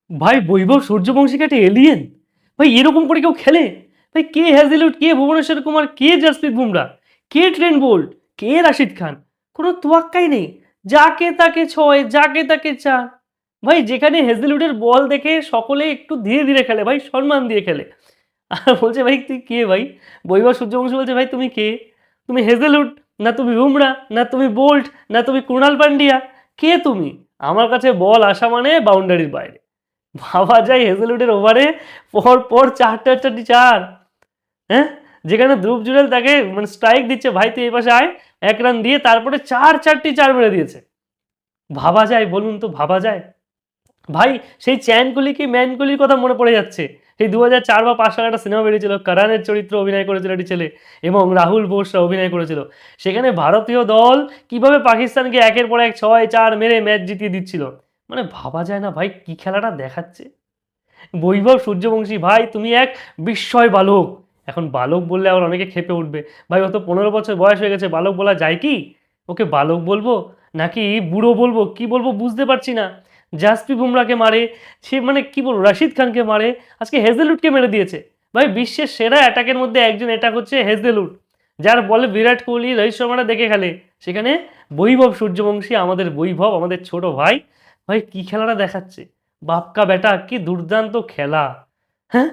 ভাই বৈভব সূর্যবংশীকে একটা এলিয়েন, ভাই এরকম করে কেউ খেলে? ভাই কে হ্যাজেলউড, কে ভুবনেশ্বর কুমার, কে জসপ্রীত বুমরা, কে ট্রেন্ট বোল্ট, কে রাশিদ খান, কোনো তোয়াক্কাই নেই। যাকে তাকে ছয়, যাকে তাকে চার। ভাই যেখানে হেজেলউডের বল দেখে সকলে একটু ধীরে ধীরে খেলে, ভাই সম্মান দিয়ে খেলে। আর বলছে ভাই তুই কে ভাই? বৈভব সূর্যবংশী বলছে ভাই তুমি কে? তুমি হেজেলউড, না তুমি বুমরা, না তুমি বোল্ট, না তুমি কুণাল পান্ডিয়া, কে তুমি? আমার কাছে বল আসা মানে বাউন্ডারির বাইরে। ভাবা যায় হেজেলউডের ওভারে পর পর চারটি চার। হ্যাঁ, যেখানে ধ্রুব জুড়েল তাকে মানে স্ট্রাইক দিচ্ছে, ভাই তুই এই পাশে আয়, এক রান দিয়ে তারপরে চারটি চার মেরে দিয়েছে। ভাবা যায় বলুন তো, ভাবা যায়? ভাই সেই চ্যানকুলি কি ম্যানকুলির কথা মনে পড়ে যাচ্ছে। সেই 2004 বা 5 সালে একটা সিনেমা বেরিয়েছিল, কারানের চরিত্র অভিনয় করেছিল একটি ছেলে এবং রাহুল বোসরা অভিনয় করেছিল। সেখানে ভারতীয় দল কিভাবে পাকিস্তানকে একের পর এক 6-4 মেরে ম্যাচ জিতিয়ে দিচ্ছিল। মানে ভাবা যায় না ভাই কি খেলাটা দেখাচ্ছে। বৈভব সূর্যবংশী ভাই তুমি এক বিস্ময় বালক। এখন বালক বললে আবার অনেকে খেপে উঠবে, ভাই ও তো 15 বছর বয়স হয়ে গেছে, বালক বলা যায় কি? ওকে বালক বলবো নাকি বুড়ো বলবো, কি বলবো বুঝতে পারছি না। জাসপ্রীত বুমরাকে মারে, সে মানে কি বলবো, রাশিদ খানকে মারে, আজকে হেজেলউডকে মেরে দিয়েছে। ভাই বিশ্বের সেরা অ্যাটাকের মধ্যে একজন অ্যাটাক হচ্ছে হেজেলউড, যার বলে বিরাট কোহলি রোহিত শর্মারা দেখে খেলে। সেখানে বৈভব সূর্যবংশী, আমাদের বৈভব, আমাদের ছোট ভাই, ভাই কি খেলাটা দেখাচ্ছে। বাপকা বেটা কি দুর্দান্ত খেলা। হ্যাঁ,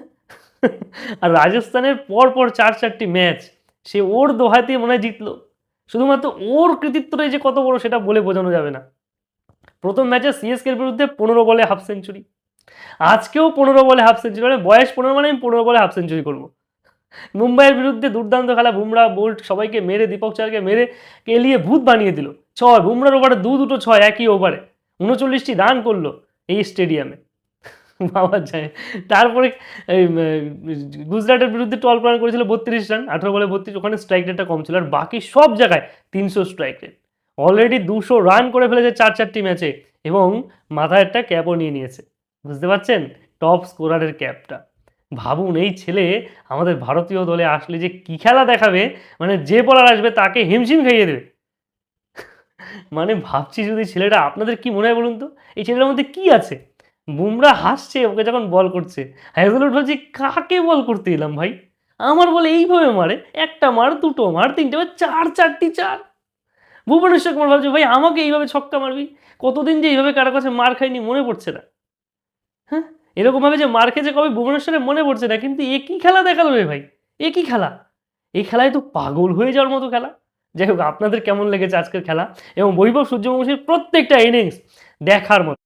আর রাজস্থানের পর পর 4-4টি ম্যাচ সে ওর দোহাতে মনে হয় জিতলো। শুধুমাত্র ওর কৃতিত্বটাই যে কত বড় সেটা বলে বোঝানো যাবে না। প্রথম ম্যাচে সিএসকের বিরুদ্ধে 15 বলে হাফ সেঞ্চুরি, আজকেও 15 বলে হাফ সেঞ্চুরি, মানে বয়স 15 মানে আমি 15 বলে হাফ সেঞ্চুরি করবো। মুম্বাইয়ের বিরুদ্ধে দুর্দান্ত খেলা, বুমরা বোল্ট সবাইকে মেরে, দীপক চারকে মেরে কেলিয়ে ভূত বানিয়ে দিল। ছয়, বুমরার ওভারে দুটো ছয় একই ওভারে, 39টি রান করলো এই স্টেডিয়ামে। ভাবা যায়। তারপরে এই গুজরাটের বিরুদ্ধে 12 রান করেছিল, 32 রান, 18 বলে 32, ওখানে স্ট্রাইক রেটটা কম ছিল। আর বাকি সব জায়গায় 300 স্ট্রাইক রেট। অলরেডি 200 রান করে ফেলেছে 4-4টি ম্যাচে এবং মাথায় একটা ক্যাপও নিয়ে নিয়েছে। বুঝতে পারছেন? টপ স্কোরারের ক্যাপটা। ভাবুন এই ছেলে আমাদের ভারতীয় দলে আসলে যে কি খেলা দেখাবে, মানে যে বলার আসবে তাকে হিমশিম খাইয়ে দেবে। মানে ভাবছি যদি ছেলেটা, আপনাদের কি মনে হয় বলুন তো, এই ছেলেটার মধ্যে কি আছে? বুমরা হাসছে ওকে যখন বল করছে, হ্যাজেলউড ভাবছি কাকে বল করতে এলাম ভাই, আমার বলে এইভাবে মারে, একটা মার, দুটো মার, তিনটে মার, চারটি চার। ভুবনেশ্বর কুমার ভাবছে ভাই আমাকে এইভাবে ছক্কা মারবি, কতদিন যে এইভাবে কারো কাছে মার খাইনি মনে পড়ছে না। হ্যাঁ, এরকম ভাবে যে মার খেয়েছে কবে ভুবনেশ্বরে মনে পড়ছে না, কিন্তু একই খেলা দেখালো রে ভাই, একই খেলা। এই খেলায় তো পাগল হয়ে যাওয়ার মতো খেলা। যাই হোক, আপনাদের কেমন লেগেছে আজকের খেলা এবং বৈভব সূর্যবংশীর প্রত্যেকটা ইনিংস দেখার মতো।